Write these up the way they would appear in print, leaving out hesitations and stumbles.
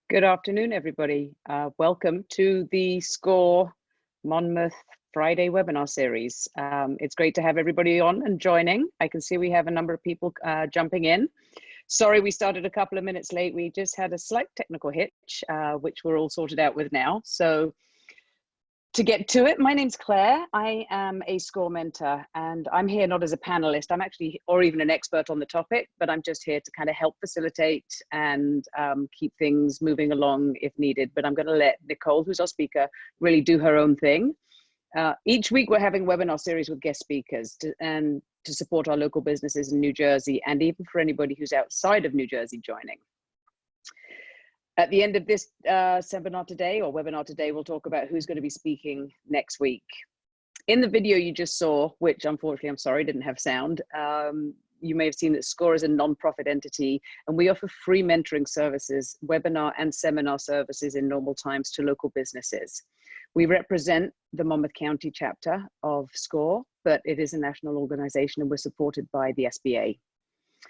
Good afternoon, everybody. Welcome to the SCORE Monmouth Friday webinar series. It's great to have everybody on and joining. I can see we have a number of people jumping in. Sorry, we started a couple of minutes late. We just had a slight technical hitch, which we're all sorted out with now. So to get to it, my name's Claire. I am a SCORE mentor, and I'm here not as a panelist. I'm actually, or even an expert on the topic, but I'm just here to kind of help facilitate and keep things moving along if needed. But I'm going to let Nicole, who's our speaker, really do her own thing. Each week we're having webinar series with guest speakers to support our local businesses in New Jersey, and even for anybody who's outside of New Jersey joining. At the end of this webinar today, we'll talk about who's going to be speaking next week. In the video you just saw, which unfortunately, I'm sorry, didn't have sound, you may have seen that SCORE is a non-profit entity, and we offer free mentoring services, webinar and seminar services in normal times to local businesses. We represent the Monmouth County chapter of SCORE, but it is a national organization and we're supported by the SBA.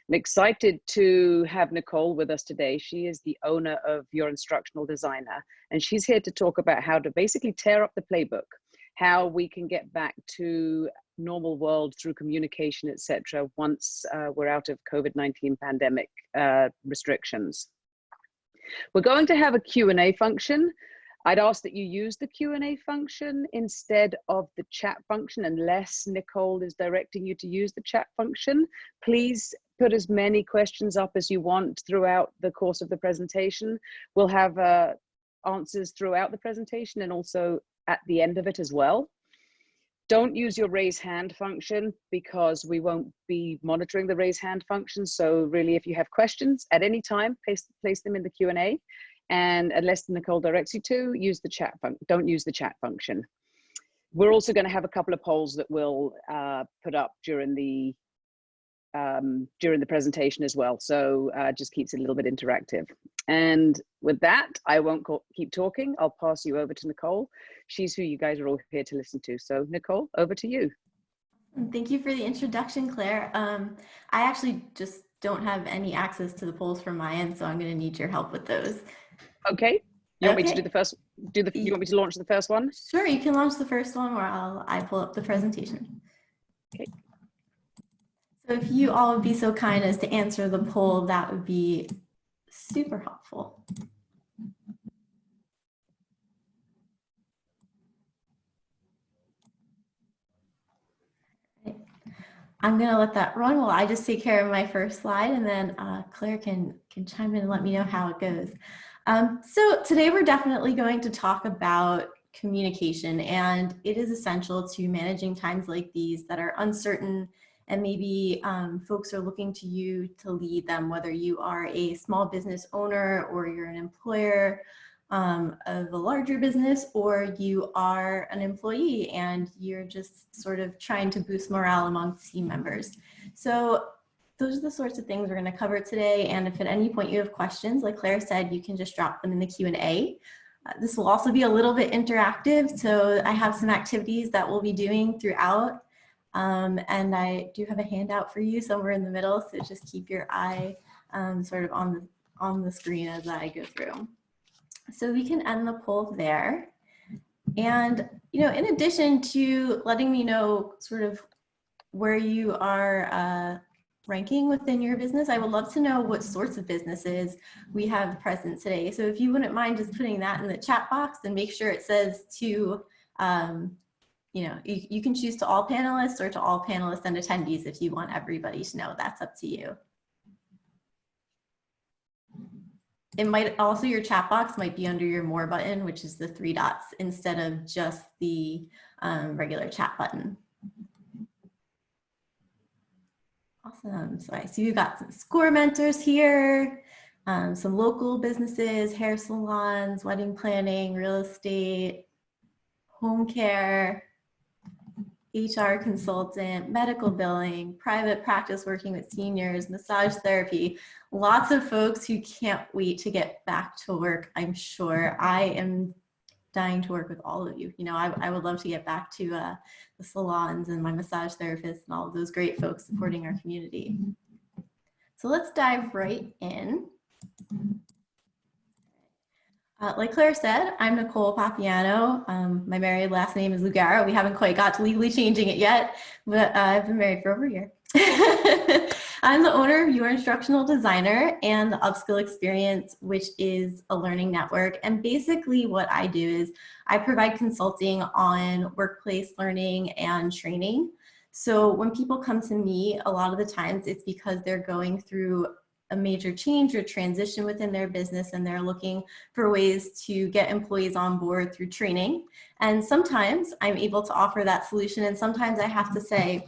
I'm excited to have Nicole with us today. She is the owner of Your Instructional Designer, and she's here to talk about how to basically tear up the playbook, how we can get back to normal world through communication, etc. once we're out of COVID-19 pandemic restrictions. We're going to have a Q&A function. I'd ask that you use the Q&A function instead of the chat function, unless Nicole is directing you to use the chat function. Please put as many questions up as you want throughout the course of the presentation. We'll have answers throughout the presentation and also at the end of it as well. Don't use your raise hand function because we won't be monitoring the raise hand function. So really, if you have questions at any time, place them in the Q&A. And unless Nicole directs you to, use the chat function. Don't use the chat function. We're also going to have a couple of polls that we'll put up during the presentation as well. So just keeps it a little bit interactive. And with that, I won't keep talking. I'll pass you over to Nicole. She's who you guys are all here to listen to. So Nicole, over to you. Thank you for the introduction, Claire. I actually just don't have any access to the polls from my end, so I'm going to need your help with those. Okay. Okay. You want me to do the first? You want me to launch the first one? Sure, you can launch the first one, or I pull up the presentation. Okay. So if you all would be so kind as to answer the poll, that would be super helpful. I'm going to let that run while I just take care of my first slide, and then Claire can chime in and let me know how it goes. So today we're definitely going to talk about communication, and it is essential to managing times like these that are uncertain, and maybe folks are looking to you to lead them, whether you are a small business owner or you're an employer of a larger business, or you are an employee and you're just sort of trying to boost morale among team members. So those are the sorts of things we're going to cover today. And if at any point you have questions, like Claire said, you can just drop them in the Q&A. This will also be a little bit interactive. So I have some activities that we'll be doing throughout. And I do have a handout for you somewhere in the middle. So just keep your eye sort of on the screen as I go through. So we can end the poll there. And, you know, in addition to letting me know sort of where you are ranking within your business, I would love to know what sorts of businesses we have present today. So if you wouldn't mind just putting that in the chat box and make sure it says to, you know, you can choose to all panelists or to all panelists and attendees if you want everybody to know. That's up to you. It might also, your chat box might be under your more button, which is the 3 dots instead of just the regular chat button. Awesome. So I see we've got some SCORE mentors here, some local businesses, hair salons, wedding planning, real estate, home care, HR consultant, medical billing, private practice working with seniors, massage therapy, lots of folks who can't wait to get back to work, I'm sure. I am dying to work with all of you. You know, I would love to get back to the salons and my massage therapists and all of those great folks supporting our community. So let's dive right in. Like Claire said, I'm Nicole Papaioannou. My married last name is Lugaro. We haven't quite got to legally changing it yet, but I've been married for over a year. I'm the owner of Your Instructional Designer and the Upskill Experience, which is a learning network. And basically what I do is I provide consulting on workplace learning and training. So when people come to me, a lot of the times it's because they're going through a major change or transition within their business and they're looking for ways to get employees on board through training. And sometimes I'm able to offer that solution, and sometimes I have to say,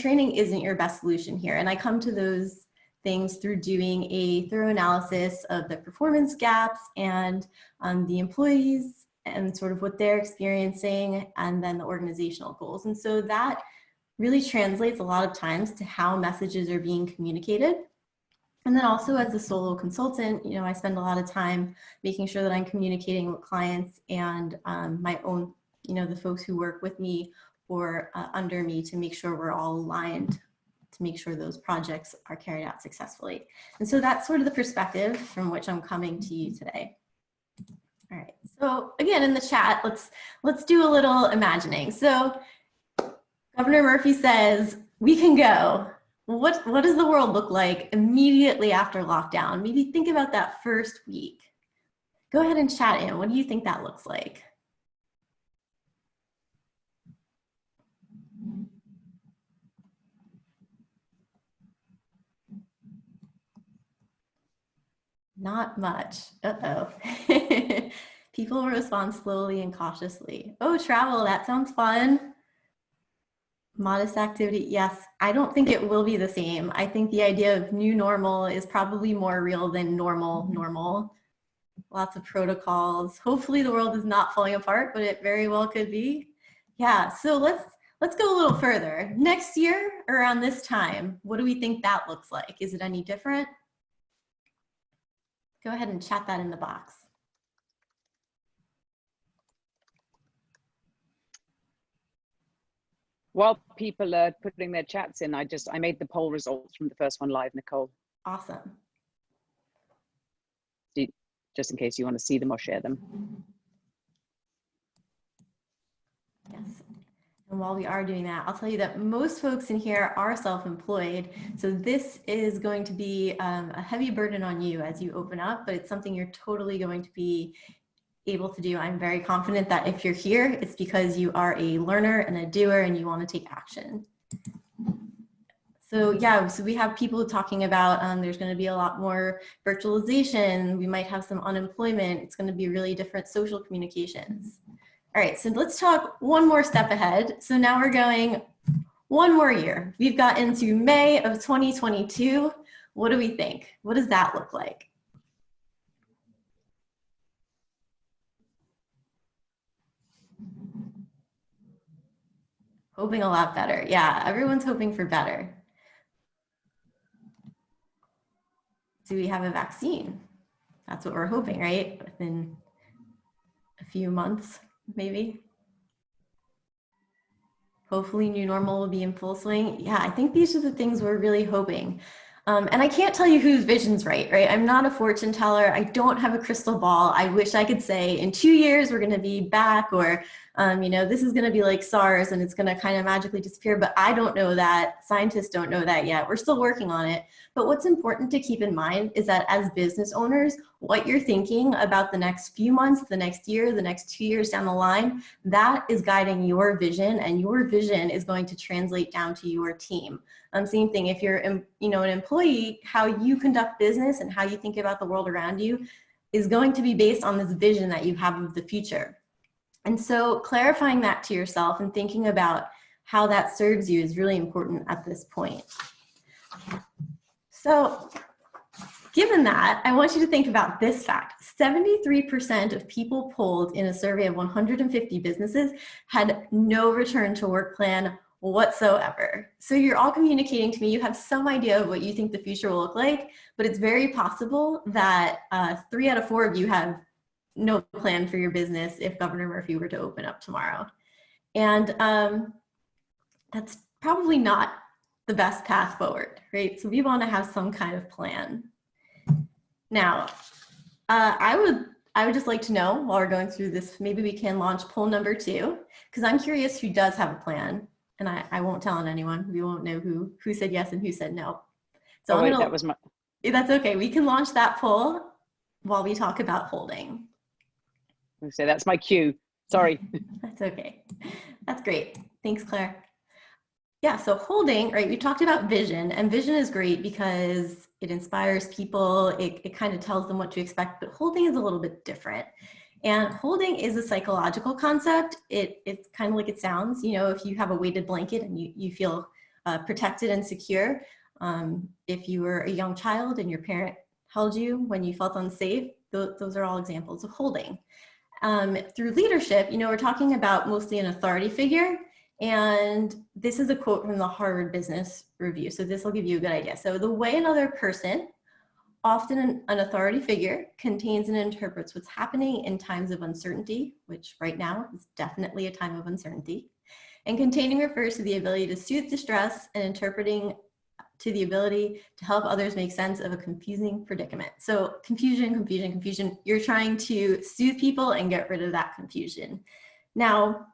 training isn't your best solution here. And I come to those things through doing a thorough analysis of the performance gaps and the employees and sort of what they're experiencing, and then the organizational goals. And so that really translates a lot of times to how messages are being communicated. And then also as a solo consultant, I spend a lot of time making sure that I'm communicating with clients and my own, the folks who work with me or under me, to make sure we're all aligned, to make sure those projects are carried out successfully. And so that's sort of the perspective from which I'm coming to you today. All right, so again, in the chat, let's do a little imagining. So Governor Murphy says, we can go. What does the world look like immediately after lockdown? Maybe think about that first week. Go ahead and chat in. What do you think that looks like? Not much. Uh-oh. People will respond slowly and cautiously. Oh, travel, that sounds fun. Modest activity, yes. I don't think it will be the same. I think the idea of new normal is probably more real than normal. Lots of protocols. Hopefully the world is not falling apart, but it very well could be. Yeah, so let's go a little further. Next year, around this time, what do we think that looks like? Is it any different? Go ahead and chat that in the box. While people are putting their chats in, I made the poll results from the first one live, Nicole. Awesome. Just in case you want to see them or share them. Yes. And while we are doing that, I'll tell you that most folks in here are self-employed. So this is going to be a heavy burden on you as you open up, but it's something you're totally going to be able to do. I'm very confident that if you're here, it's because you are a learner and a doer and you want to take action. So yeah, so we have people talking about there's going to be a lot more virtualization. We might have some unemployment. It's going to be really different social communications. All right, so let's talk one more step ahead. So now we're going one more year. We've got into May of 2022. What do we think? What does that look like? Hoping a lot better. Yeah, everyone's hoping for better. Do we have a vaccine? That's what we're hoping, right? Within a few months, maybe. Hopefully new normal will be in full swing. Yeah, I think these are the things we're really hoping. And I can't tell you whose vision's right? I'm not a fortune teller. I don't have a crystal ball. I wish I could say in 2 years we're going to be back, or this is going to be like SARS and it's going to kind of magically disappear. But I don't know that. Scientists don't know that yet. We're still working on it. But what's important to keep in mind is that as business owners, what you're thinking about the next few months, the next year, the next 2 years down the line, that is guiding your vision, and your vision is going to translate down to your team. Same thing, if you're an employee, how you conduct business and how you think about the world around you is going to be based on this vision that you have of the future. And so clarifying that to yourself and thinking about how that serves you is really important at this point. So given that, I want you to think about this fact. 73% of people polled in a survey of 150 businesses had no return to work plan whatsoever. So you're all communicating to me, you have some idea of what you think the future will look like, but it's very possible that 3 out of 4 of you have no plan for your business if Governor Murphy were to open up tomorrow. And that's probably not the best path forward, right? So we want to have some kind of plan. Now, I would just like to know, while we're going through this, maybe we can launch poll number 2, because I'm curious who does have a plan, and I won't tell on anyone. We won't know who said yes and who said no. So oh wait, that was my. That's okay. We can launch that poll while we talk about holding. So that's my cue. Sorry. That's okay. That's great. Thanks, Claire. Yeah, so holding, right, we talked about vision, and vision is great because it inspires people, it kind of tells them what to expect, but holding is a little bit different. And holding is a psychological concept. It's kind of like it sounds, you know, if you have a weighted blanket and you feel protected and secure. If you were a young child and your parent held you when you felt unsafe, those are all examples of holding. Through leadership, you know, we're talking about mostly an authority figure. And this is a quote from the Harvard Business Review. So this will give you a good idea. So the way another person, often an authority figure, contains and interprets what's happening in times of uncertainty, which right now is definitely a time of uncertainty. And containing refers to the ability to soothe distress, and interpreting to the ability to help others make sense of a confusing predicament. So confusion. You're trying to soothe people and get rid of that confusion. Now,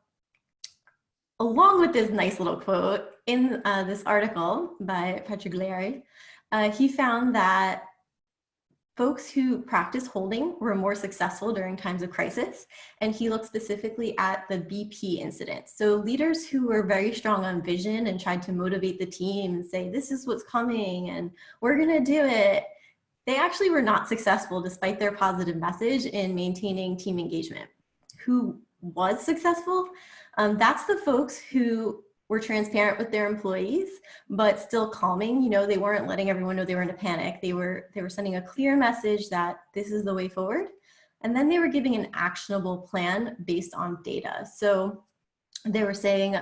along with this nice little quote in this article by Petriglieri, he found that folks who practice holding were more successful during times of crisis, and he looked specifically at the BP incident. So leaders who were very strong on vision and tried to motivate the team and say, this is what's coming and we're gonna do it, they actually were not successful despite their positive message in maintaining team engagement. Who was successful? That's the folks who were transparent with their employees, but still calming. You know, they weren't letting everyone know they were in a panic. They were sending a clear message that this is the way forward. And then they were giving an actionable plan based on data. So they were saying,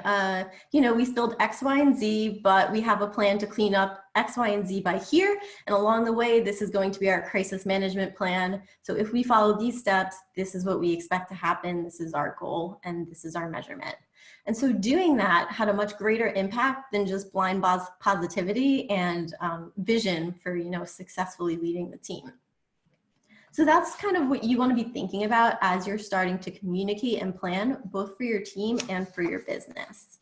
you know, we spilled X, Y, and Z, but we have a plan to clean up X, Y, and Z by here. And along the way, this is going to be our crisis management plan. So if we follow these steps, this is what we expect to happen. This is our goal, and this is our measurement. And so doing that had a much greater impact than just blind positivity and vision for, you know, successfully leading the team. So that's kind of what you want to be thinking about as you're starting to communicate and plan, both for your team and for your business.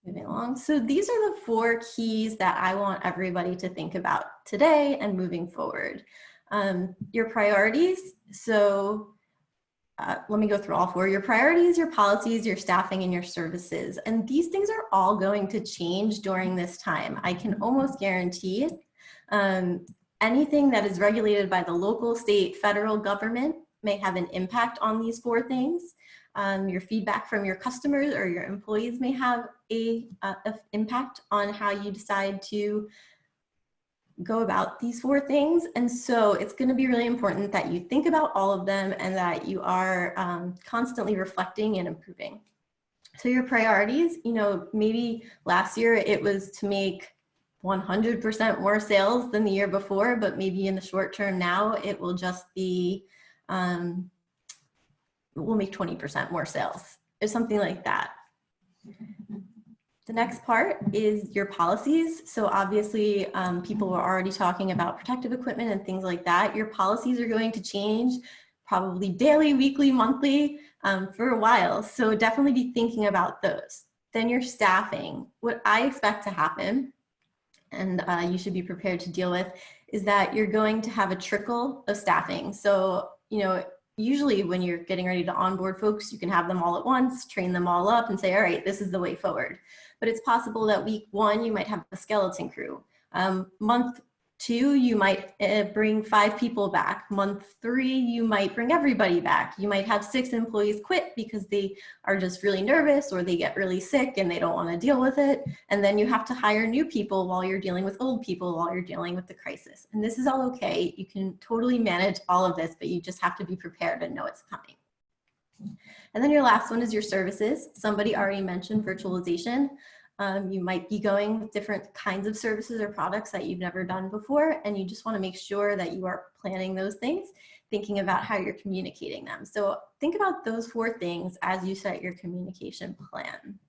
Moving along. So these are the 4 keys that I want everybody to think about today and moving forward. Your priorities. So let me go through all 4. Your priorities, your policies, your staffing, and your services. And these things are all going to change during this time. I can almost guarantee it. Anything that is regulated by the local, state, federal government may have an impact on these 4 things. Your feedback from your customers or your employees may have an impact on how you decide to go about these 4 things. And so it's going to be really important that you think about all of them and that you are constantly reflecting and improving. So your priorities, you know, maybe last year it was to make 100% more sales than the year before, but maybe in the short term now it will just be, we'll make 20% more sales or something like that. The next part is your policies. So obviously people were already talking about protective equipment and things like that. Your policies are going to change probably daily, weekly, monthly for a while. So definitely be thinking about those. Then your staffing. What I expect to happen, and you should be prepared to deal with, is that you're going to have a trickle of staffing. So, you know, usually when you're getting ready to onboard folks, you can have them all at once, train them all up and say, all right, this is the way forward. But it's possible that week 1, you might have a skeleton crew. Month 2, you might bring 5 people back. Month 3, you might bring everybody back. You might have 6 employees quit because they are just really nervous or they get really sick and they don't want to deal with it. And then you have to hire new people while you're dealing with old people while you're dealing with the crisis. And this is all okay. You can totally manage all of this, but you just have to be prepared and know it's coming. And then your last one is your services. Somebody already mentioned virtualization. You might be going with different kinds of services or products that you've never done before, and you just want to make sure that you are planning those things, thinking about how you're communicating them. So think about those 4 things as you set your communication plan.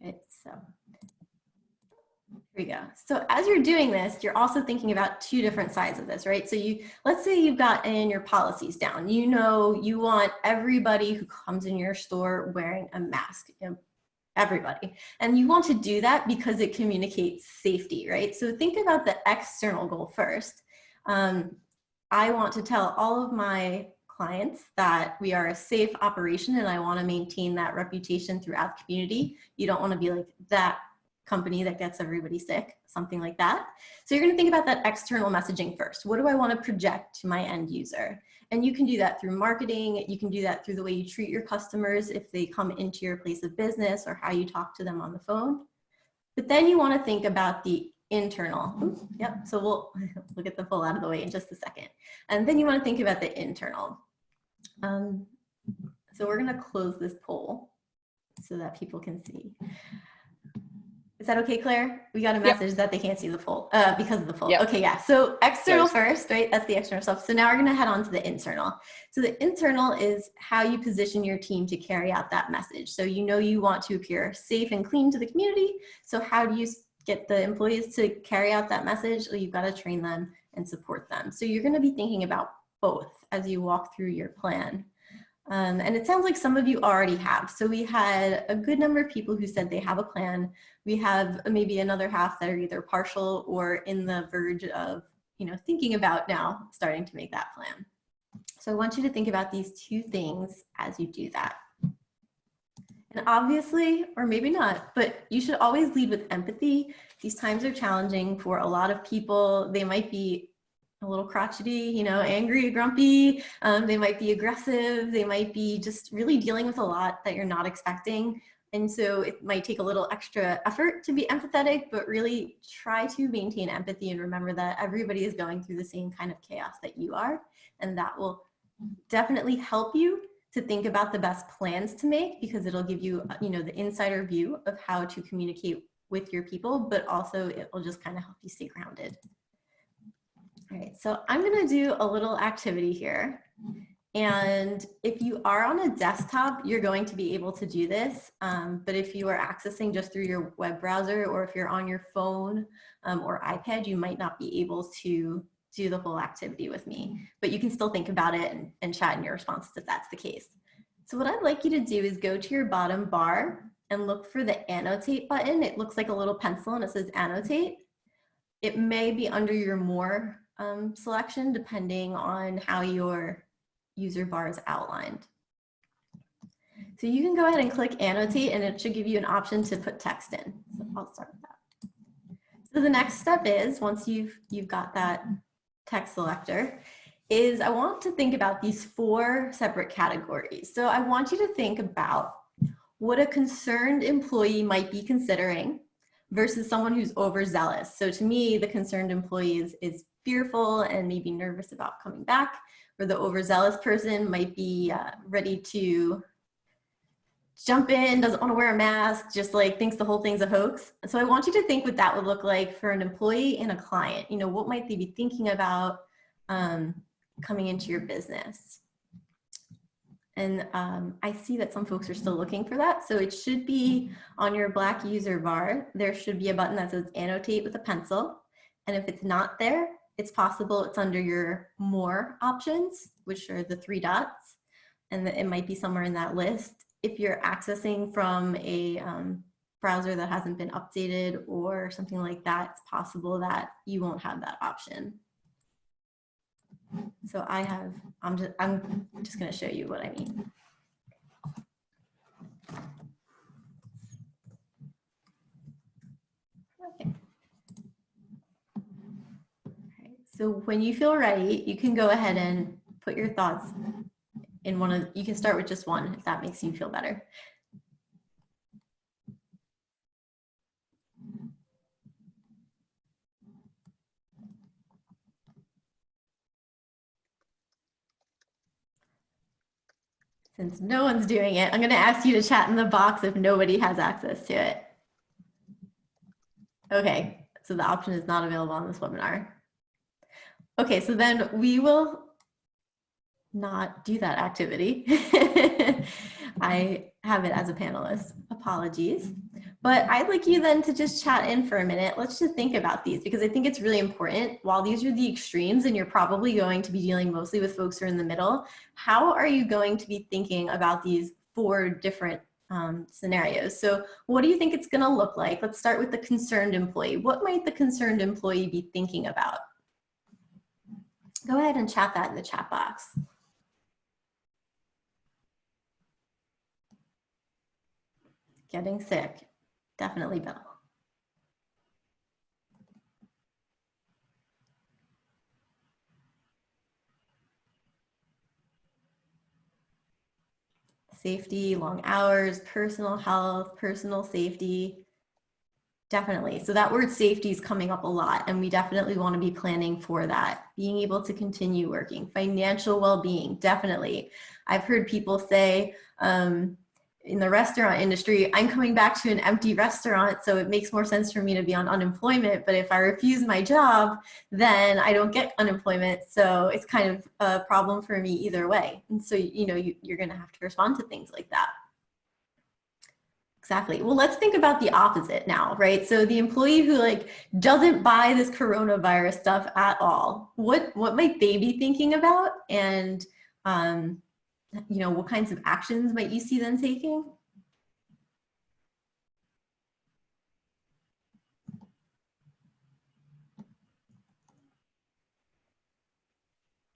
Okay, so we go. So as you're doing this, you're also thinking about two different sides of this, right? So let's say you've gotten your policies down. You know, you want everybody who comes in your store wearing a mask, everybody. And you want to do that because it communicates safety, right? So think about the external goal first. I want to tell all of my clients that we are a safe operation, and I want to maintain that reputation throughout the community. You don't want to be like that company that gets everybody sick, something like that. So you're going to think about that external messaging first. What do I want to project to my end user? And you can do that through marketing. You can do that through the way you treat your customers if they come into your place of business, or how you talk to them on the phone. But then you want to think about the internal. Oops, yep. So we'll get the full out of the way in just a second. And then you want to think about the internal. So we're going to close this poll so that people can see. Is that okay, Claire? We got a message that they can't see the poll because of the poll. Okay, yeah. So external first, right? That's the external stuff. So now we're going to head on to the internal. So the internal is how you position your team to carry out that message. So you know you want to appear safe and clean to the community. So how do you get the employees to carry out that message? Well, you've got to train them and support them. So you're going to be thinking about both as you walk through your plan. And it sounds like some of you already have. So we had a good number of people who said they have a plan. We have maybe another half that are either partial or in the verge of, thinking about now starting to make that plan. So I want you to think about these two things as you do that. And obviously, or maybe not, but you should always lead with empathy. These times are challenging for a lot of people. They might be a little crotchety, angry, grumpy. They might be aggressive. They might be just really dealing with a lot that you're not expecting. And so it might take a little extra effort to be empathetic, but really try to maintain empathy and remember that everybody is going through the same kind of chaos that you are. And that will definitely help you to think about the best plans to make, because it'll give you, the insider view of how to communicate with your people, but also it will just kind of help you stay grounded. All right, so I'm going to do a little activity here. And if you are on a desktop, you're going to be able to do this. But if you are accessing just through your web browser, or if you're on your phone or iPad, you might not be able to do the whole activity with me. But you can still think about it and chat in your responses if that's the case. So what I'd like you to do is go to your bottom bar and look for the annotate button. It looks like a little pencil and it says annotate. It may be under your more selection depending on how your user bar is outlined. So you can go ahead and click annotate and it should give you an option to put text in. So I'll start with that. So the next step is, once you've got that text selector, is I want to think about these 4 separate categories. So I want you to think about what a concerned employee might be considering versus someone who's overzealous. So to me, the concerned employee is fearful and maybe nervous about coming back, or the overzealous person might be ready to jump in, doesn't want to wear a mask, just like thinks the whole thing's a hoax. So I want you to think what that would look like for an employee and a client. What might they be thinking about coming into your business? And I see that some folks are still looking for that. So it should be on your black user bar. There should be a button that says annotate with a pencil. And if it's not there, it's possible it's under your more options, which are the 3 dots. And it might be somewhere in that list. If you're accessing from a browser that hasn't been updated or something like that, it's possible that you won't have that option. So I'm just going to show you what I mean. Okay. Okay. So when you feel ready, you can go ahead and put your thoughts in one of, you can start with just one if that makes you feel better. Since no one's doing it, I'm going to ask you to chat in the box if nobody has access to it. Okay, so the option is not available on this webinar. Okay, so then we will not do that activity. I have it as a panelist. Apologies. But I'd like you then to just chat in for a minute. Let's just think about these, because I think it's really important. While these are the extremes and you're probably going to be dealing mostly with folks who are in the middle, how are you going to be thinking about these 4 different scenarios? So what do you think it's going to look like? Let's start with the concerned employee. What might the concerned employee be thinking about? Go ahead and chat that in the chat box. Getting sick. Definitely Bill. Safety, long hours, personal health, personal safety. Definitely. So that word safety is coming up a lot, and we definitely want to be planning for that. Being able to continue working, financial well-being, definitely. I've heard people say, in the restaurant industry, I'm coming back to an empty restaurant, so it makes more sense for me to be on unemployment. But if I refuse my job, then I don't get unemployment. So it's kind of a problem for me either way. And so, you're going to have to respond to things like that. Exactly. Well, let's think about the opposite now, right? So the employee who doesn't buy this coronavirus stuff at all, what might they be thinking about? And what kinds of actions might you see them taking?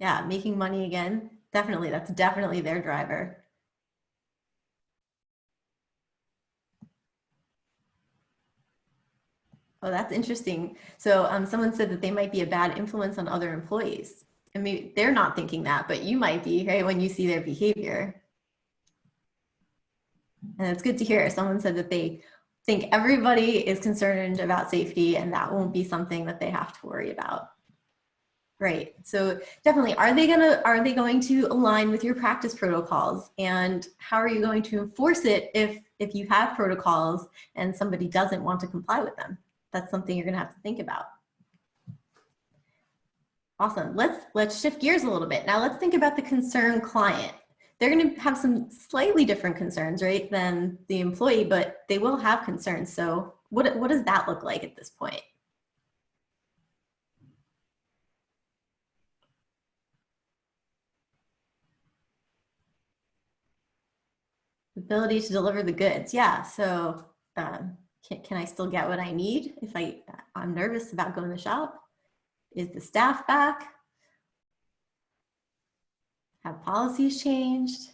Yeah, making money again. Definitely, that's definitely their driver. Oh, that's interesting. So someone said that they might be a bad influence on other employees. I mean, they're not thinking that, but you might be, right, when you see their behavior. And it's good to hear. Someone said that they think everybody is concerned about safety and that won't be something that they have to worry about. Right. So definitely, are they going to align with your practice protocols? And how are you going to enforce it if you have protocols and somebody doesn't want to comply with them? That's something you're going to have to think about. Awesome. Let's shift gears a little bit. Now let's think about the concerned client. They're going to have some slightly different concerns, right, than the employee, but they will have concerns. So what does that look like at this point? Ability to deliver the goods. Yeah. So can I still get what I need if I'm nervous about going to the shop? Is the staff back? Have policies changed?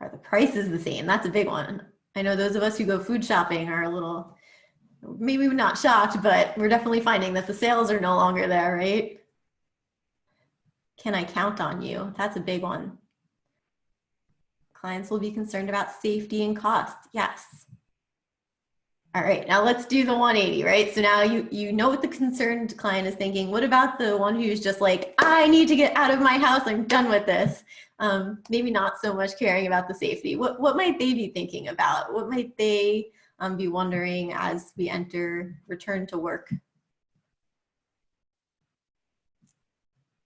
Are the prices the same? That's a big one. I know those of us who go food shopping are a little, maybe not shocked, but we're definitely finding that the sales are no longer there, right? Can I count on you? That's a big one. Clients will be concerned about safety and cost. Yes. All right, now let's do the 180, right? So now you know what the concerned client is thinking. What about the one who's just like, I need to get out of my house, I'm done with this. Maybe not so much caring about the safety. What might they be thinking about? What might they be wondering as we return to work?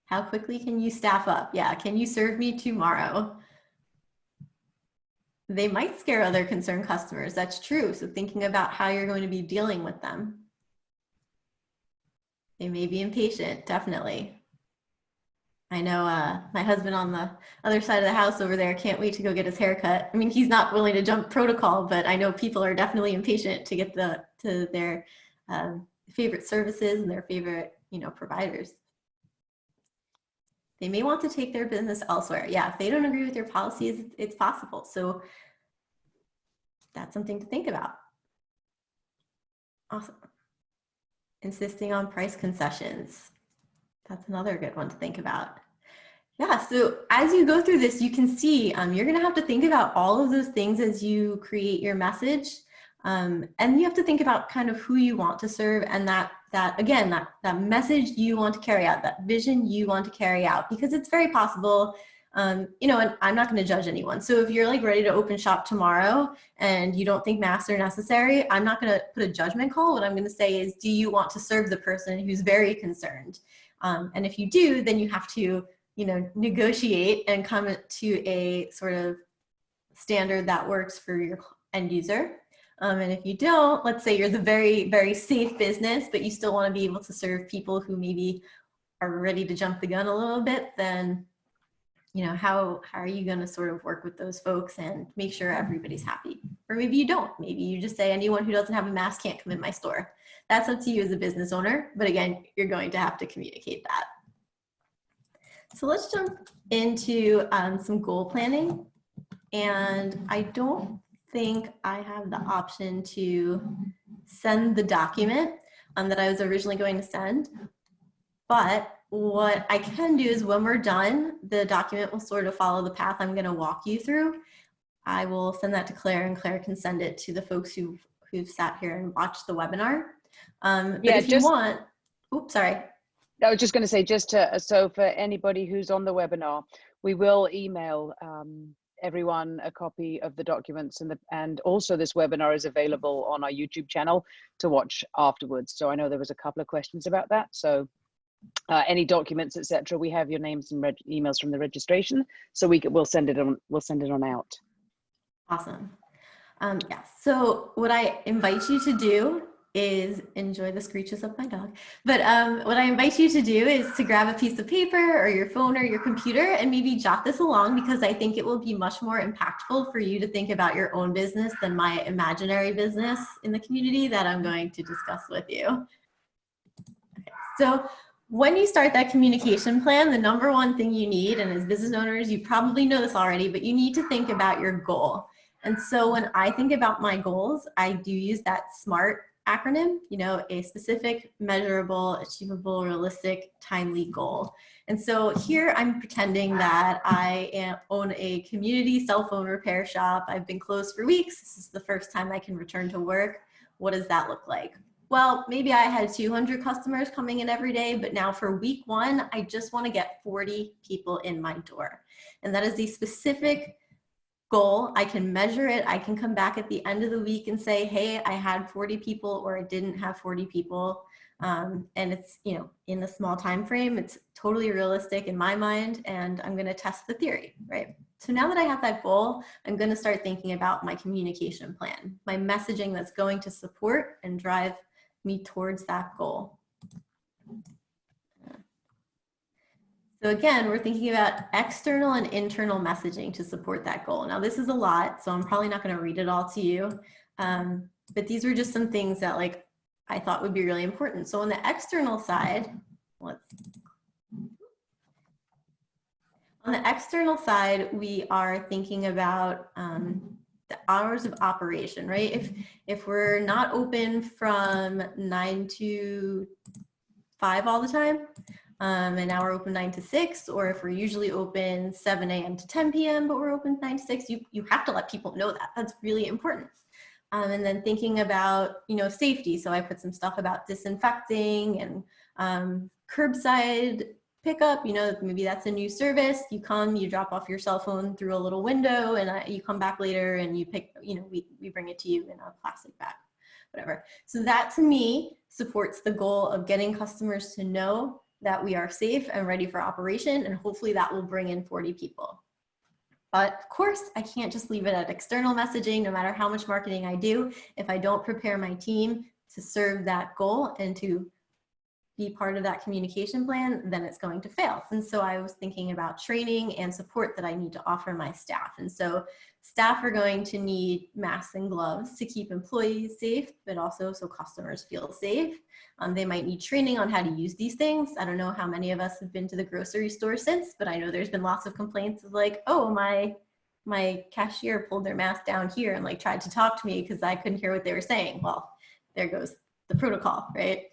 How quickly can you staff up? Yeah, can you serve me tomorrow? They might scare other concerned customers. That's true. So thinking about how you're going to be dealing with them. They may be impatient, definitely. I know my husband on the other side of the house over there can't wait to go get his haircut. I mean, he's not willing to jump protocol, but I know people are definitely impatient to get to their favorite services and their favorite, providers. They may want to take their business elsewhere. Yeah, if they don't agree with your policies, it's possible. So that's something to think about. Awesome. Insisting on price concessions. That's another good one to think about. Yeah, so as you go through this, you can see you're going to have to think about all of those things as you create your message. And you have to think about kind of who you want to serve and that message you want to carry out, that vision you want to carry out, because it's very possible, and I'm not going to judge anyone. So if you're ready to open shop tomorrow and you don't think masks are necessary, I'm not going to put a judgment call. What I'm going to say is, do you want to serve the person who's very concerned? And if you do, then you have to, negotiate and come to a sort of standard that works for end user. And if you don't, let's say you're the very, very safe business, but you still want to be able to serve people who maybe are ready to jump the gun a little bit, then how are you going to sort of work with those folks and make sure everybody's happy? Or maybe you don't. Maybe you just say anyone who doesn't have a mask can't come in my store. That's up to you as a business owner. But again, you're going to have to communicate that. So let's jump into some goal planning. And I don't think I have the option to send the document that I was originally going to send. But what I can do is when we're done, the document will sort of follow the path I'm going to walk you through. I will send that to Claire, and Claire can send it to the folks who've sat here and watched the webinar. But if you want, oops, sorry. I was just going to say, so for anybody who's on the webinar, we will email everyone a copy of the documents, and also this webinar is available on our YouTube channel to watch afterwards. So I know there was a couple of questions about that. So any documents, etc., we have your names and emails from the registration, so we'll send it on. We'll send it on out. Awesome. Yeah. So what I invite you to do is enjoy the screeches of my dog. But what I invite you to do is to grab a piece of paper or your phone or your computer and maybe jot this along, because I think it will be much more impactful for you to think about your own business than my imaginary business in the community that I'm going to discuss with you. Okay. So when you start that communication plan, the number one thing you need, and as business owners, you probably know this already, but you need to think about your goal. And so when I think about my goals, I do use that SMART acronym, a specific, measurable, achievable, realistic, timely goal. And so here I'm pretending that I own a community cell phone repair shop. I've been closed for weeks. This is the first time I can return to work. What does that look like? Well, maybe I had 200 customers coming in every day, but now for week 1, I just want to get 40 people in my door. And that is a specific goal. I can measure it. I can come back at the end of the week and say, hey, I had 40 people or I didn't have 40 people. And it's, in a small time frame, it's totally realistic in my mind, and I'm going to test the theory, right? So now that I have that goal, I'm going to start thinking about my communication plan, my messaging that's going to support and drive me towards that goal. So again, we're thinking about external and internal messaging to support that goal. Now this is a lot, so I'm probably not going to read it all to you, but these were just some things that I thought would be really important. So on the external side, we are thinking about the hours of operation, right? If we're not open from 9 to 5 all the time, and now we're open 9 to 6, or if we're usually open 7 a.m. to 10 p.m., but we're open 9 to 6, you have to let people know that. That's really important. And then thinking about, safety. So I put some stuff about disinfecting and curbside pickup. Maybe that's a new service. You come, you drop off your cell phone through a little window, and you come back later and you pick, we bring it to you in a plastic bag, whatever. So that to me supports the goal of getting customers to know that we are safe and ready for operation, and hopefully that will bring in 40 people. But of course, I can't just leave it at external messaging, no matter how much marketing I do. If I don't prepare my team to serve that goal and to be part of that communication plan, then it's going to fail. And so I was thinking about training and support that I need to offer my staff. And so staff are going to need masks and gloves to keep employees safe, but also so customers feel safe. They might need training on how to use these things. I don't know how many of us have been to the grocery store since, but I know there's been lots of complaints of oh, my cashier pulled their mask down here and tried to talk to me because I couldn't hear what they were saying. Well, there goes the protocol, right?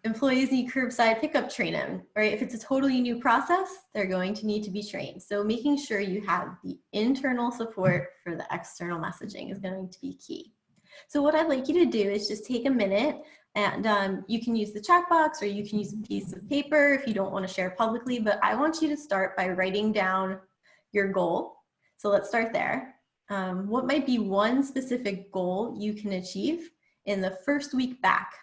Employees need curbside pickup training, right? If it's a totally new process, they're going to need to be trained. So making sure you have the internal support for the external messaging is going to be key. So what I'd like you to do is just take a minute, and you can use the chat box or you can use a piece of paper if you don't want to share publicly, but I want you to start by writing down your goal. So let's start there. What might be one specific goal you can achieve in the first week back?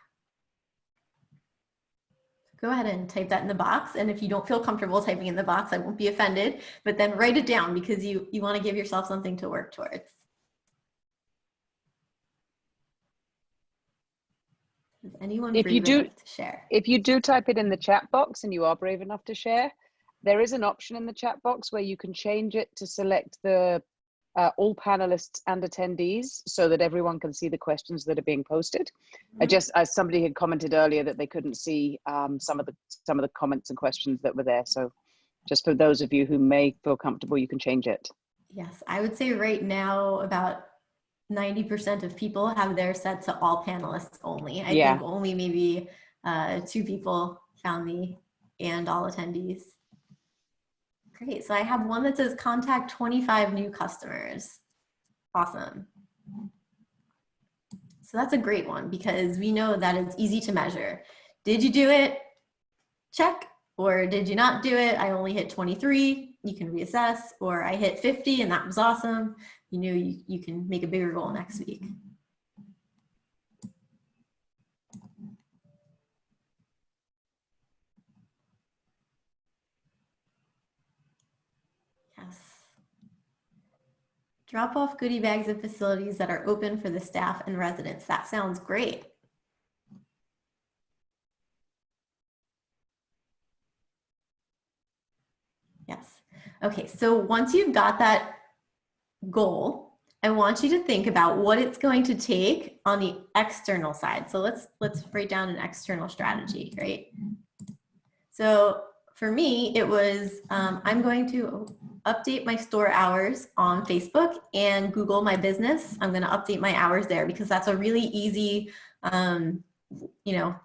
Go ahead and type that in the box. And if you don't feel comfortable typing in the box, I won't be offended, but then write it down because you want to give yourself something to work towards. Anyone If you brave do, enough to share? if you do type it in the chat box and you are brave enough to share, there is an option in the chat box where you can change it to select the all panelists and attendees so that everyone can see the questions that are being posted. As somebody had commented earlier that they couldn't see some of the comments and questions that were there. So just for those of you who may feel comfortable, you can change it. Yes, I would say right now about 90% of people have theirs set to all panelists only. I think only maybe 2 people found the and all attendees. Great, so I have one that says contact 25 new customers. Awesome. So that's a great one because we know that it's easy to measure. Did you do it? Check. Or did you not do it? I only hit 23. You can reassess. Or I hit 50 and that was awesome. You know, you can make a bigger goal next week. Yes. Drop off goodie bags at facilities that are open for the staff and residents. That sounds great. Yes. Okay, so once you've got that goal, I want you to think about what it's going to take on the external side. So let's write down an external strategy, right? So for me, it was I'm going to update my store hours on Facebook and Google My Business. I'm going to update my hours there because that's a really easy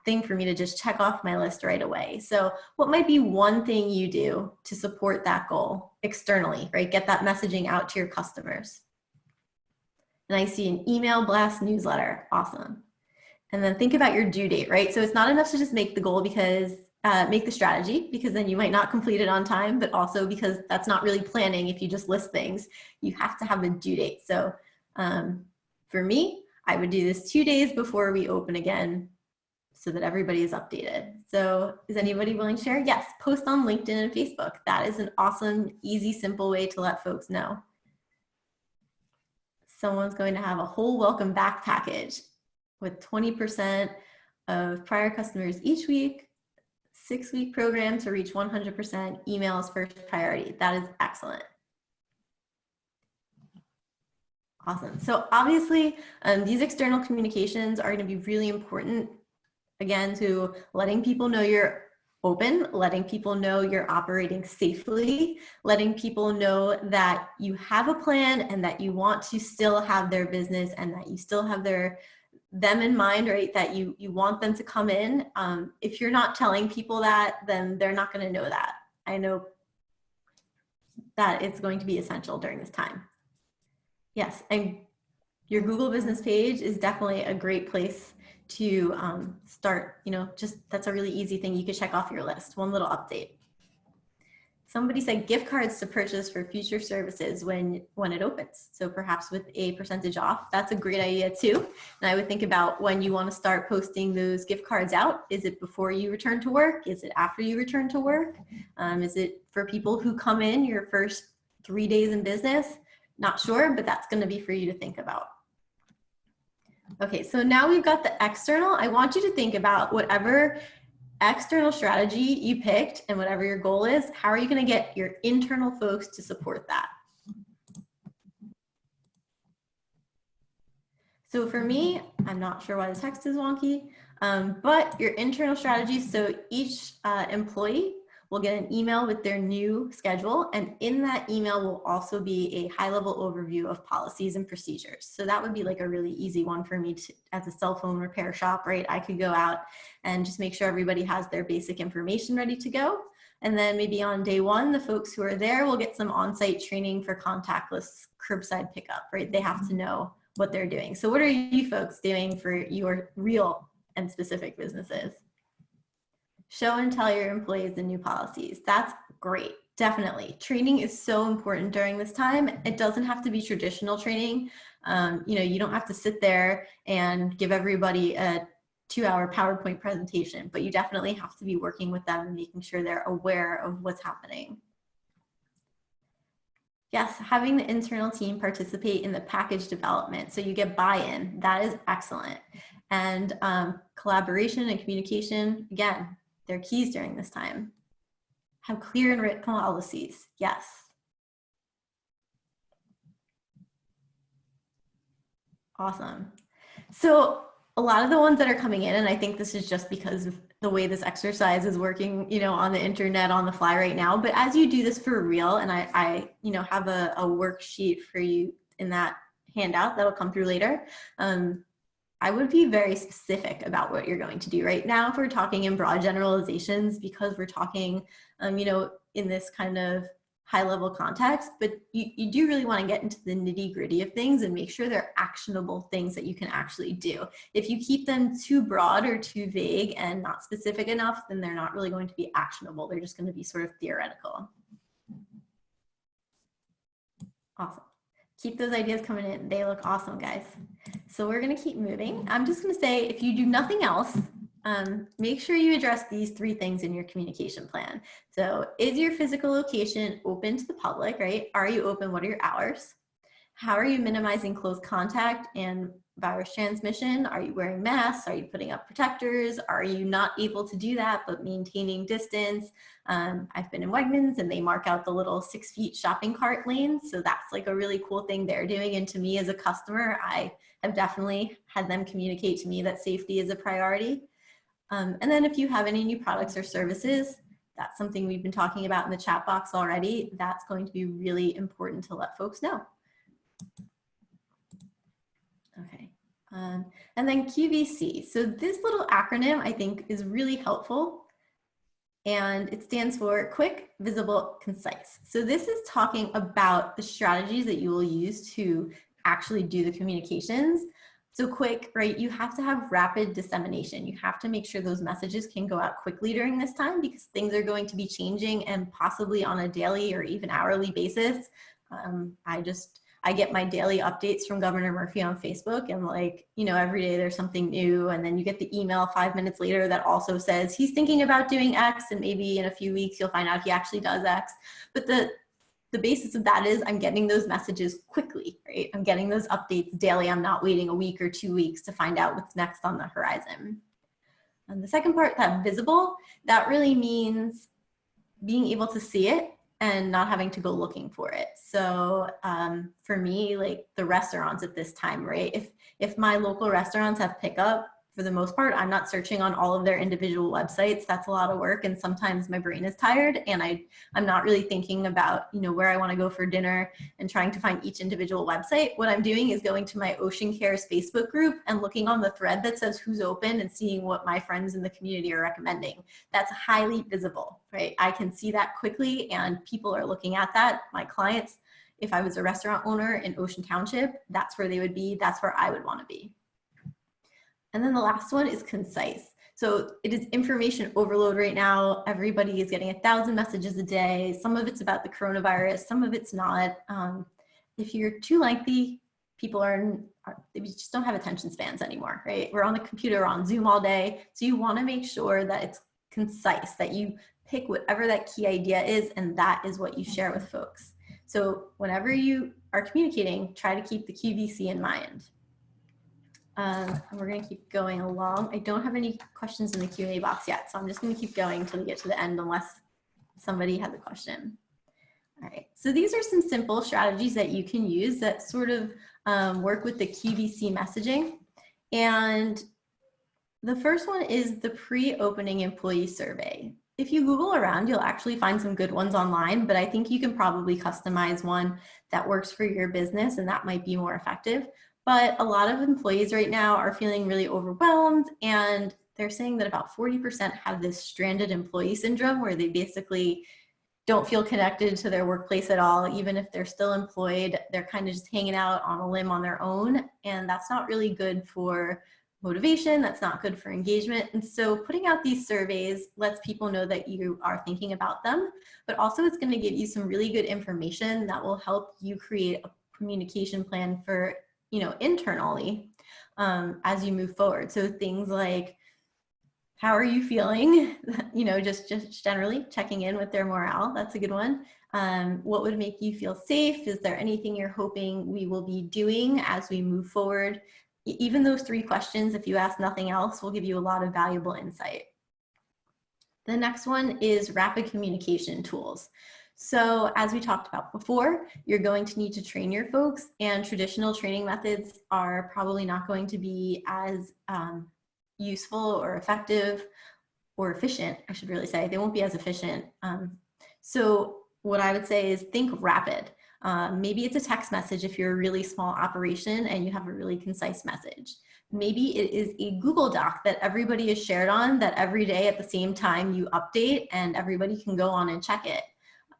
thing for me to just check off my list right away. So what might be one thing you do to support that goal externally, right? Get that messaging out to your customers. And I see an email blast newsletter. Awesome. And then think about your due date, right? So it's not enough to just make the goal because make the strategy because then you might not complete it on time, but also because that's not really planning if you just list things. You have to have a due date. So for me, I would do this 2 days before we open again so that everybody is updated. So is anybody willing to share? Yes, post on LinkedIn and Facebook. That is an awesome, easy, simple way to let folks know. Someone's going to have a whole welcome back package with 20% of prior customers each week, 6-week program to reach 100%, emails first priority. That is excellent. Awesome. So obviously, these external communications are going to be really important, again, to letting people know you're open, letting people know you're operating safely, letting people know that you have a plan and that you want to still have their business and that you still have them in mind, right? That you want them to come in. If you're not telling people that, then they're not going to know that. I know that it's going to be essential during this time. Yes, and your Google business page is definitely a great place to start, that's a really easy thing you could check off your list. One little update. Somebody said gift cards to purchase for future services when it opens. So perhaps with a percentage off, that's a great idea too. And I would think about when you want to start posting those gift cards out. Is it before you return to work? Is it after you return to work? Is it for people who come in your first 3 days in business? Not sure, but that's going to be for you to think about. Okay, so now we've got the external. I want you to think about whatever external strategy you picked and whatever your goal is, how are you going to get your internal folks to support that? So for me, I'm not sure why the text is wonky, but your internal strategy, so each employee will get an email with their new schedule, and in that email will also be a high-level overview of policies and procedures. So that would be like a really easy one for me to, as a cell phone repair shop, right? I could go out and just make sure everybody has their basic information ready to go. And then maybe on day one, the folks who are there will get some on-site training for contactless curbside pickup, right? They have to know what they're doing. So what are you folks doing for your real and specific businesses? Show and tell your employees the new policies. That's great. Definitely. Training is so important during this time. It doesn't have to be traditional training. You don't have to sit there and give everybody a 2-hour PowerPoint presentation, but you definitely have to be working with them and making sure they're aware of what's happening. Yes, having the internal team participate in the package development so you get buy-in, that is excellent. And collaboration and communication, again, they're keys during this time. Have clear and written policies, yes. Awesome. So a lot of the ones that are coming in, and I think this is just because of the way this exercise is working, you know, on the internet on the fly right now, but as you do this for real, and I you know, have a worksheet for you in that handout that'll come through later, I would be very specific about what you're going to do. Right now, if we're talking in broad generalizations, because we're talking, you know, in this kind of high level context, but you do really want to get into the nitty gritty of things and make sure they're actionable things that you can actually do. If you keep them too broad or too vague and not specific enough, then they're not really going to be actionable. They're just going to be sort of theoretical. Awesome. Keep those ideas coming in. They look awesome, guys. So we're going to keep moving. I'm just going to say, if you do nothing else, make sure you address these 3 things in your communication plan. So is your physical location open to the public, right? Are you open? What are your hours? How are you minimizing close contact and virus transmission? Are you wearing masks? Are you putting up protectors? Are you not able to do that, but maintaining distance? I've been in Wegmans and they mark out the little 6 feet shopping cart lanes. So that's like a really cool thing they're doing. And to me as a customer, I have definitely had them communicate to me that safety is a priority. And then if you have any new products or services, that's something we've been talking about in the chat box already. That's going to be really important to let folks know. Okay, and then QVC. So this little acronym I think is really helpful, and it stands for quick, visible, concise. So this is talking about the strategies that you will use to actually do the communications. So quick, right? You have to have rapid dissemination. You have to make sure those messages can go out quickly during this time because things are going to be changing and possibly on a daily or even hourly basis. I get my daily updates from Governor Murphy on Facebook, and like, you know, every day there's something new, and then you get the email 5 minutes later that also says he's thinking about doing X, and maybe in a few weeks you'll find out he actually does X. But the basis of that is I'm getting those messages quickly, right? I'm getting those updates daily. I'm not waiting a week or 2 weeks to find out what's next on the horizon. And the second part, that visible, that really means being able to see it and not having to go looking for it. So for me, like the restaurants at this time, right? If my local restaurants have pickup, for the most part, I'm not searching on all of their individual websites. That's a lot of work. And sometimes my brain is tired and I'm not really thinking about, you know, where I want to go for dinner and trying to find each individual website. What I'm doing is going to my Ocean Cares Facebook group and looking on the thread that says who's open and seeing what my friends in the community are recommending. That's highly visible, right? I can see that quickly and people are looking at that. My clients, if I was a restaurant owner in Ocean Township, that's where they would be. That's where I would want to be. And then the last one is concise. So it is information overload right now. Everybody is getting 1,000 messages a day. Some of it's about the coronavirus, some of it's not. If you're too lengthy, people they just don't have attention spans anymore, right? We're on the computer, we're on Zoom all day. So you wanna make sure that it's concise, that you pick whatever that key idea is, and that is what you share with folks. So whenever you are communicating, try to keep the QVC in mind. And we're going to keep going along. I don't have any questions in the Q&A box yet, so I'm just going to keep going until we get to the end unless somebody has a question. All right, so these are some simple strategies that you can use that sort of work with the QVC messaging. And the first one is the pre-opening employee survey. If you Google around, you'll actually find some good ones online, but I think you can probably customize one that works for your business, and that might be more effective. But a lot of employees right now are feeling really overwhelmed, and they're saying that about 40% have this stranded employee syndrome where they basically don't feel connected to their workplace at all. Even if they're still employed, they're kind of just hanging out on a limb on their own. And that's not really good for motivation. That's not good for engagement. And so putting out these surveys lets people know that you are thinking about them, but also it's going to give you some really good information that will help you create a communication plan for, you know, internally as you move forward. So things like How are you feeling? You know, just generally checking in with their morale. That's a good one. What would make you feel safe? Is there anything you're hoping we will be doing as we move forward? Even those 3 questions, if you ask nothing else, will give you a lot of valuable insight. The next one is rapid communication tools. So as we talked about before, you're going to need to train your folks, and traditional training methods are probably not going to be as useful or effective or efficient, I should really say. They won't be as efficient. So what I would say is think rapid. Maybe it's a text message if you're a really small operation and you have a really concise message. Maybe it is a Google Doc that everybody is shared on, that every day at the same time you update and everybody can go on and check it.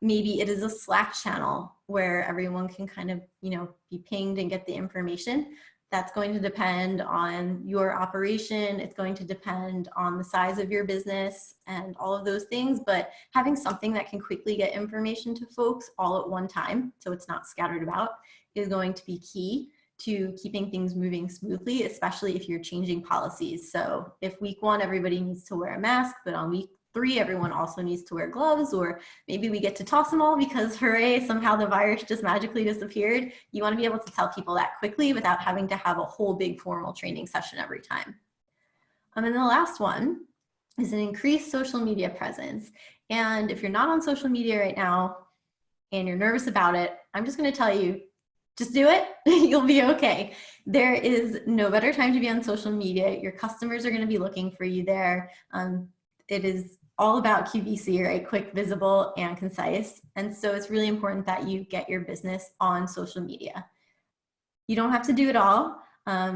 Maybe it is a Slack channel where everyone can kind of, you know, be pinged and get the information. That's going to depend on your operation. It's going to depend on the size of your business and all of those things, but having something that can quickly get information to folks all at one time, so it's not scattered about, is going to be key to keeping things moving smoothly, especially if you're changing policies. So if week 1, everybody needs to wear a mask, but on week 3, everyone also needs to wear gloves, or maybe we get to toss them all because hooray, somehow the virus just magically disappeared. You want to be able to tell people that quickly without having to have a whole big formal training session every time. And the last one is an increased social media presence. And if you're not on social media right now and you're nervous about it, I'm just going to tell you, just do it. You'll be okay. There is no better time to be on social media. Your customers are going to be looking for you there. It is all about QVC, right? Quick, visible, and concise. And so it's really important that you get your business on social media. You don't have to do it all.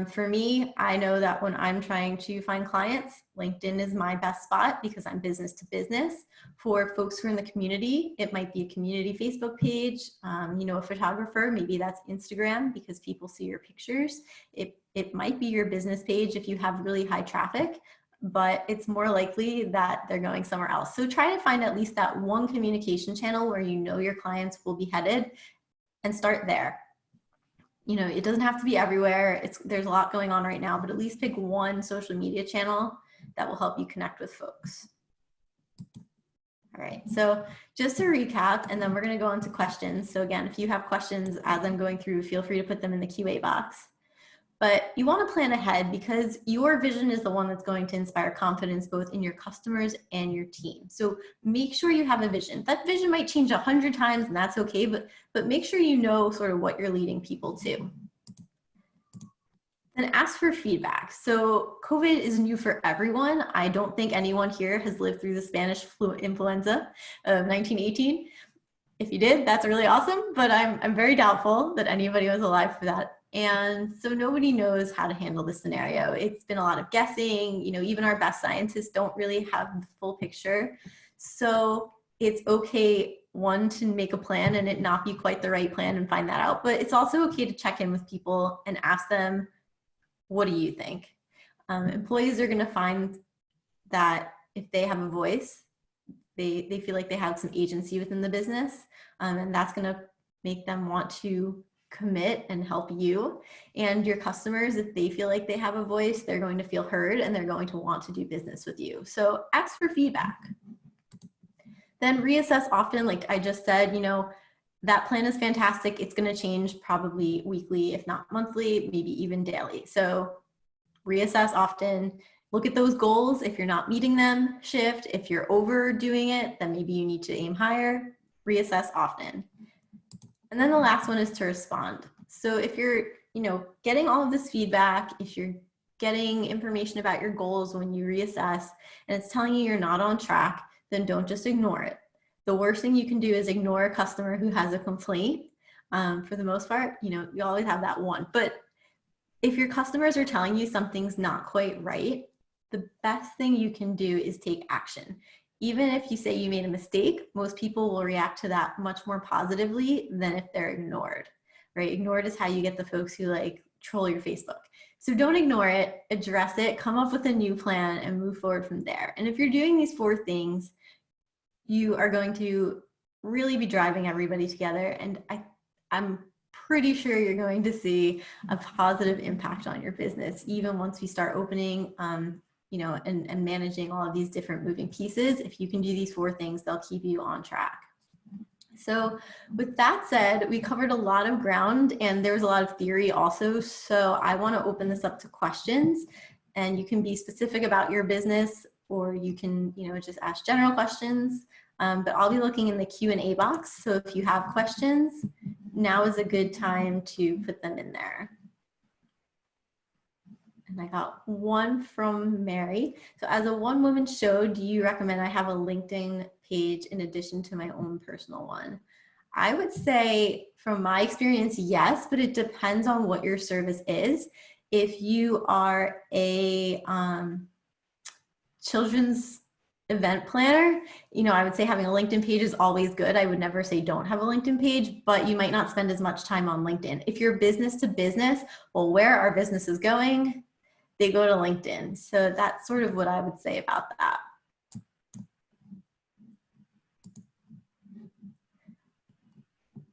For me, I know that when I'm trying to find clients, LinkedIn is my best spot because I'm business to business. For folks who are in the community, it might be a community Facebook page, you know, a photographer, maybe that's Instagram because people see your pictures. It might be your business page if you have really high traffic, but it's more likely that they're going somewhere else. So try to find at least that one communication channel where you know your clients will be headed and start there. You know, it doesn't have to be everywhere. There's a lot going on right now, but at least pick one social media channel that will help you connect with folks. All right, so just to recap, and then we're gonna go on to questions. So again, if you have questions as I'm going through, feel free to put them in the QA box. But you want to plan ahead because your vision is the one that's going to inspire confidence both in your customers and your team. So make sure you have a vision. That vision might change 100 times and that's okay, but make sure you know sort of what you're leading people to. And ask for feedback. So COVID is new for everyone. I don't think anyone here has lived through the Spanish influenza of 1918. If you did, that's really awesome, but I'm very doubtful that anybody was alive for that. And so nobody knows how to handle this scenario. It's been a lot of guessing, you know, even our best scientists don't really have the full picture. So it's okay, one, to make a plan and it not be quite the right plan and find that out, but it's also okay to check in with people and ask them, what do you think? Employees are gonna find that if they have a voice, they feel like they have some agency within the business, and that's gonna make them want to commit and help you. And your customers, if they feel like they have a voice, they're going to feel heard and they're going to want to do business with you. So ask for feedback. Then reassess often, like I just said, you know, that plan is fantastic. It's going to change probably weekly, if not monthly, maybe even daily. So reassess often. Look at those goals. If you're not meeting them, shift. If you're overdoing it, then maybe you need to aim higher. Reassess often. And then the last one is to respond. So if you're, you know, getting all of this feedback, if you're getting information about your goals when you reassess and it's telling you you're not on track, then don't just ignore it. The worst thing you can do is ignore a customer who has a complaint. For the most part, you know, you always have that one. But if your customers are telling you something's not quite right, the best thing you can do is take action. Even if you say you made a mistake, most people will react to that much more positively than if they're ignored, right? Ignored is how you get the folks who like troll your Facebook. So don't ignore it, address it, come up with a new plan and move forward from there. And if you're doing these 4 things, you are going to really be driving everybody together. And I'm pretty sure you're going to see a positive impact on your business, even once we start opening. and managing all of these different moving pieces. If you can do these 4 things, they'll keep you on track. So with that said, we covered a lot of ground and there was a lot of theory also. So I want to open this up to questions, and you can be specific about your business, or you can, just ask general questions. But I'll be looking in the Q&A box. So if you have questions, now is a good time to put them in there. And I got one from Mary. So as a one-woman show, do you recommend I have a LinkedIn page in addition to my own personal one? I would say from my experience, yes, but it depends on what your service is. If you are a children's event planner, I would say having a LinkedIn page is always good. I would never say don't have a LinkedIn page, but you might not spend as much time on LinkedIn. If you're business to business, well, where are businesses going? They go to LinkedIn. So that's sort of what I would say about that.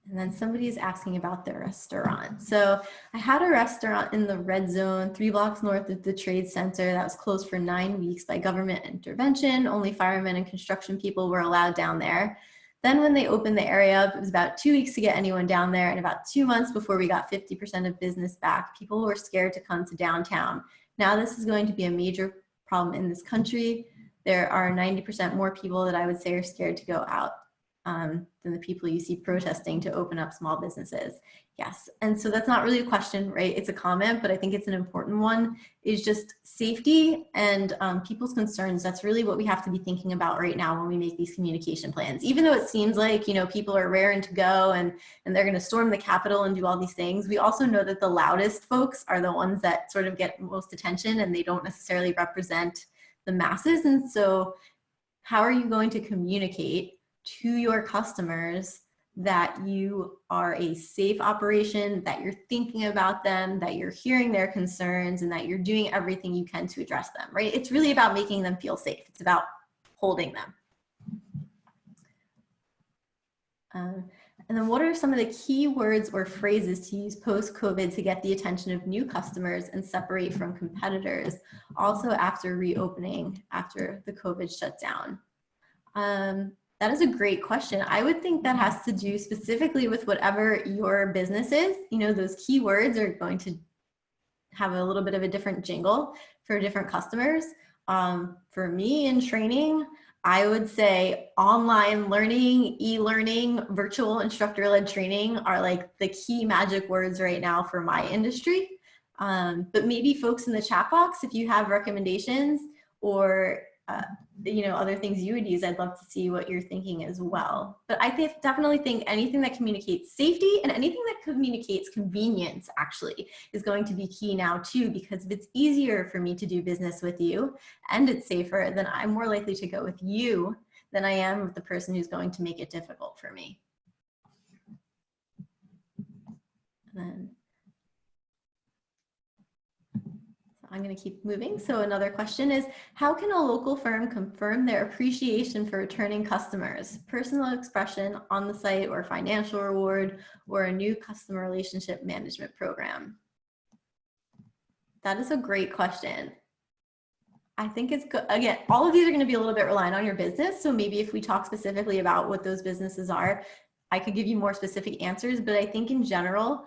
And then somebody is asking about their restaurant. So I had a restaurant in the red zone, 3 blocks north of the trade center that was closed for 9 weeks by government intervention. Only firemen and construction people were allowed down there. Then when they opened the area up, it was about 2 weeks to get anyone down there, and about 2 months before we got 50% of business back. People were scared to come to downtown. Now this is going to be a major problem in this country. There are 90% more people that I would say are scared to go out than the people you see protesting to open up small businesses. Yes, and so that's not really a question, right? It's a comment, but I think it's an important one, is just safety and people's concerns. That's really what we have to be thinking about right now when we make these communication plans. Even though it seems like, people are raring to go and they're gonna storm the Capitol and do all these things, we also know that the loudest folks are the ones that sort of get most attention, and they don't necessarily represent the masses. And so how are you going to communicate to your customers that you are a safe operation, that you're thinking about them, that you're hearing their concerns, and that you're doing everything you can to address them, right? It's really about making them feel safe. It's about holding them. And then what are some of the key words or phrases to use post-COVID to get the attention of new customers and separate from competitors, also after reopening, after the COVID shutdown? That is a great question. I would think that has to do specifically with whatever your business is. Those keywords are going to have a little bit of a different jingle for different customers. For me in training, I would say online learning, e-learning, virtual instructor-led training are like the key magic words right now for my industry. But maybe folks in the chat box, if you have recommendations or other things you would use, I'd love to see what you're thinking as well. But I definitely think anything that communicates safety and anything that communicates convenience actually is going to be key now too, because if it's easier for me to do business with you and it's safer, then I'm more likely to go with you than I am with the person who's going to make it difficult for me. And then I'm going to keep moving. So another question is, how can a local firm confirm their appreciation for returning customers? Personal expression on the site, or financial reward, or a new customer relationship management program? That is a great question. I think it's good. Again, all of these are going to be a little bit reliant on your business. So maybe if we talk specifically about what those businesses are, I could give you more specific answers, but I think in general,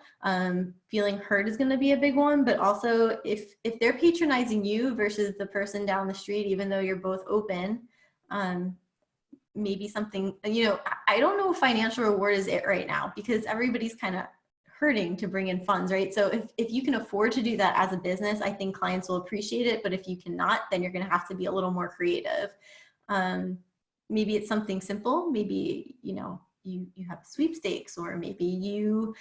feeling heard is going to be a big one. But also, if they're patronizing you versus the person down the street, even though you're both open, maybe something, I don't know if financial reward is it right now, because everybody's kind of hurting to bring in funds, right? So if you can afford to do that as a business, I think clients will appreciate it. But if you cannot, then you're going to have to be a little more creative. Maybe it's something simple. Maybe, you have sweepstakes, or maybe you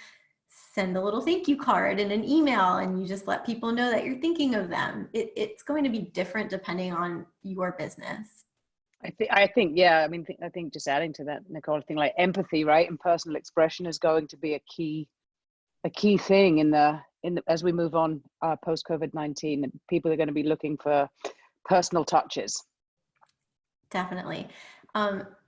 send a little thank you card in an email and you just let people know that you're thinking of them. It's going to be different depending on your business. I think, yeah, I think just adding to that, Nicole, I think like empathy, right, and personal expression is going to be a key thing in the as we move on post COVID-19. People are going to be looking for personal touches. Definitely.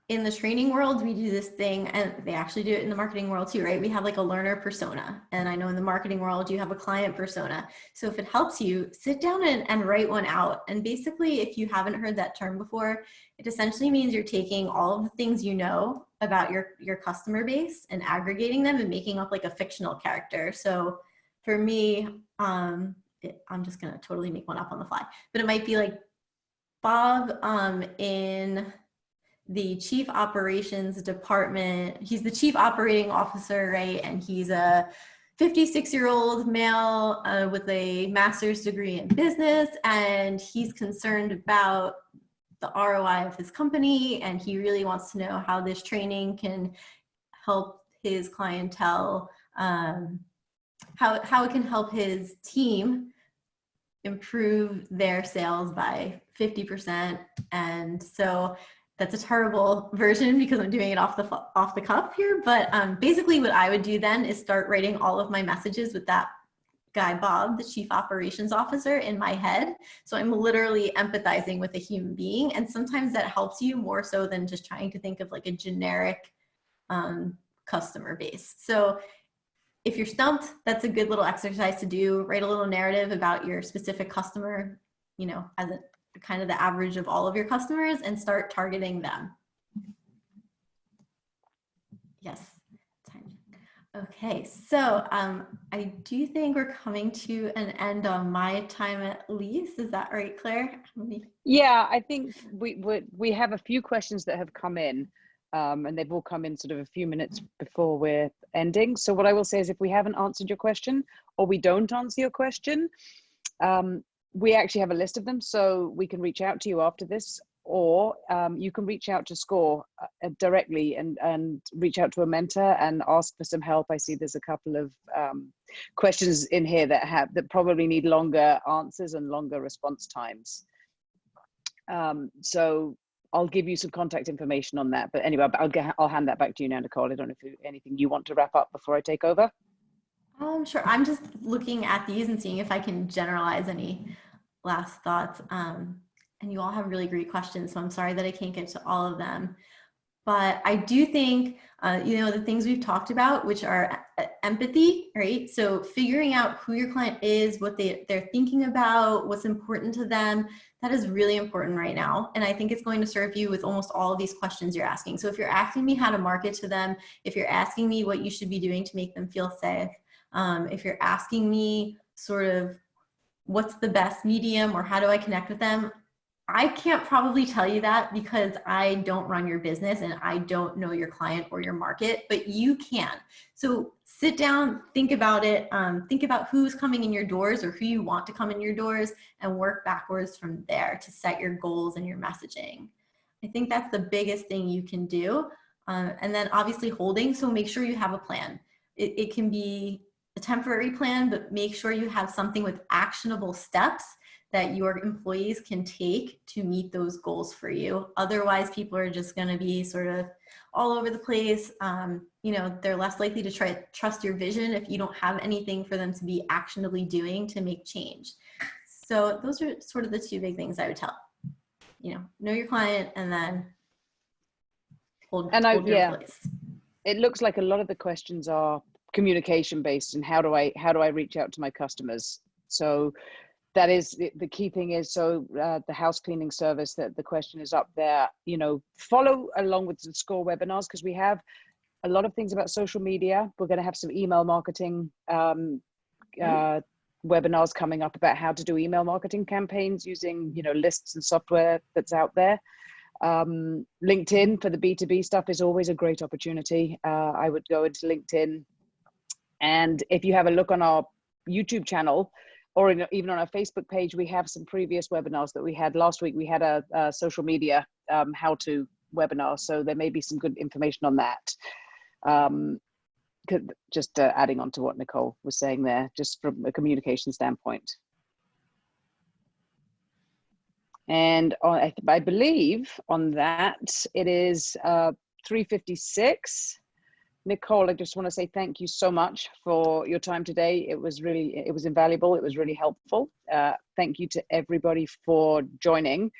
in the training world, we do this thing, and they actually do it in the marketing world too, right? We have like a learner persona. And I know in the marketing world, you have a client persona. So if it helps you, sit down and write one out. And basically, if you haven't heard that term before, it essentially means you're taking all of the things you know about your customer base and aggregating them and making up like a fictional character. So for me, I'm just gonna totally make one up on the fly, but it might be like Bob in the chief operations department. He's the chief operating officer, right? And he's a 56-year-old male with a master's degree in business, and he's concerned about the ROI of his company, and he really wants to know how this training can help his clientele, how it can help his team improve their sales by 50%. And so that's a terrible version because I'm doing it off the cuff here. But basically what I would do then is start writing all of my messages with that guy, Bob, the chief operations officer, in my head. So I'm literally empathizing with a human being. And sometimes that helps you more so than just trying to think of like a generic customer base. So if you're stumped, that's a good little exercise to do. Write a little narrative about your specific customer, you know, as a kind of the average of all of your customers, and start targeting them. Yes. Okay, so I do think we're coming to an end on my time at least. Is that right, Claire? Yeah, I think we have a few questions that have come in, and they've all come in sort of a few minutes before we're ending. So what I will say is, if we haven't answered your question or we don't answer your question, we actually have a list of them, so we can reach out to you after this, or you can reach out to SCORE directly and reach out to a mentor and ask for some help. I see there's a couple of questions in here that probably need longer answers and longer response times. So I'll give you some contact information on that. But anyway, I'll hand that back to you now, Nicole. I don't know if anything you want to wrap up before I take over. Sure. I'm just looking at these and seeing if I can generalize any last thoughts. And you all have really great questions, so I'm sorry that I can't get to all of them. But I do think, you know, the things we've talked about, which are empathy, right? So figuring out who your client is, what they're thinking about, what's important to them, that is really important right now. And I think it's going to serve you with almost all of these questions you're asking. So if you're asking me how to market to them, if you're asking me what you should be doing to make them feel safe, if you're asking me sort of what's the best medium or how do I connect with them, I can't probably tell you that because I don't run your business and I don't know your client or your market, but you can. So sit down, think about it, think about who's coming in your doors or who you want to come in your doors, and work backwards from there to set your goals and your messaging. I think that's the biggest thing you can do. And then obviously holding, so make sure you have a plan. It can be a temporary plan, but make sure you have something with actionable steps that your employees can take to meet those goals for you. Otherwise, people are just going to be sort of all over the place. You know, they're less likely to trust your vision if you don't have anything for them to be actionably doing to make change. So those are sort of the two big things I would tell. You know your client, and then hold your employees. It looks like a lot of the questions are communication based, and how do I reach out to my customers? So that is the key thing is, so the house cleaning service, that the question is up there, you know, follow along with the SCORE webinars, because we have a lot of things about social media. We're going to have some email marketing webinars coming up about how to do email marketing campaigns using, you know, lists and software that's out there. LinkedIn for the B2B stuff is always a great opportunity. I would go into LinkedIn, and if you have a look on our YouTube channel, or even on our Facebook page, we have some previous webinars that we had. Last week, we had a social media how-to webinar, so there may be some good information on that. Just adding on to what Nicole was saying there, just from a communication standpoint. And I believe on that, it is 3:56. Nicole, I just want to say thank you so much for your time today. It was invaluable. It was really helpful. Thank you to everybody for joining.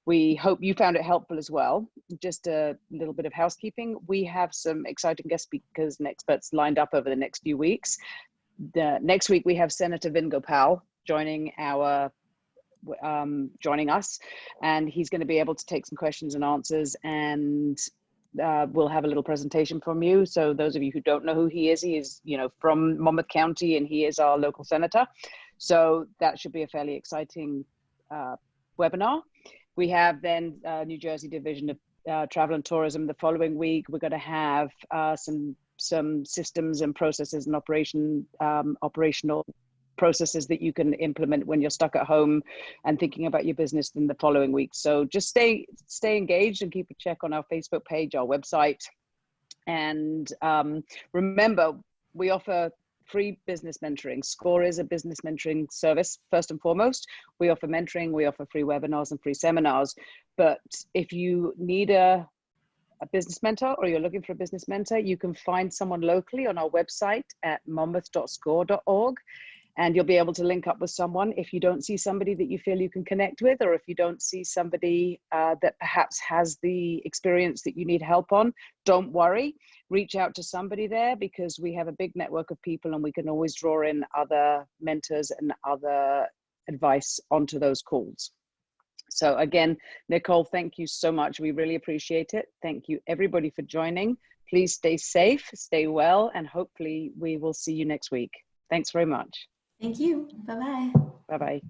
We hope you found it helpful as well. Just a little bit of housekeeping. We have some exciting guest speakers and experts lined up over the next few weeks. Next week, we have Senator Vin Gopal joining us, and he's going to be able to take some questions and answers, and we'll have a little presentation from you. So those of you who don't know who he is, from Monmouth County, and he is our local senator. So that should be a fairly exciting webinar. We have then New Jersey Division of Travel and Tourism the following week. We're going to have some systems and processes and operational processes that you can implement when you're stuck at home and thinking about your business in the following week. So just stay engaged and keep a check on our Facebook page, our website. And remember, we offer free business mentoring. SCORE is a business mentoring service, first and foremost. We offer mentoring, we offer free webinars and free seminars. But if you need a business mentor, or you're looking for a business mentor, you can find someone locally on our website at monmouth.score.org. And you'll be able to link up with someone. If you don't see somebody that you feel you can connect with, or if you don't see somebody that perhaps has the experience that you need help on, don't worry. Reach out to somebody there, because we have a big network of people and we can always draw in other mentors and other advice onto those calls. So again, Nicole, thank you so much. We really appreciate it. Thank you everybody for joining. Please stay safe, stay well, and hopefully we will see you next week. Thanks very much. Thank you. Bye-bye. Bye-bye.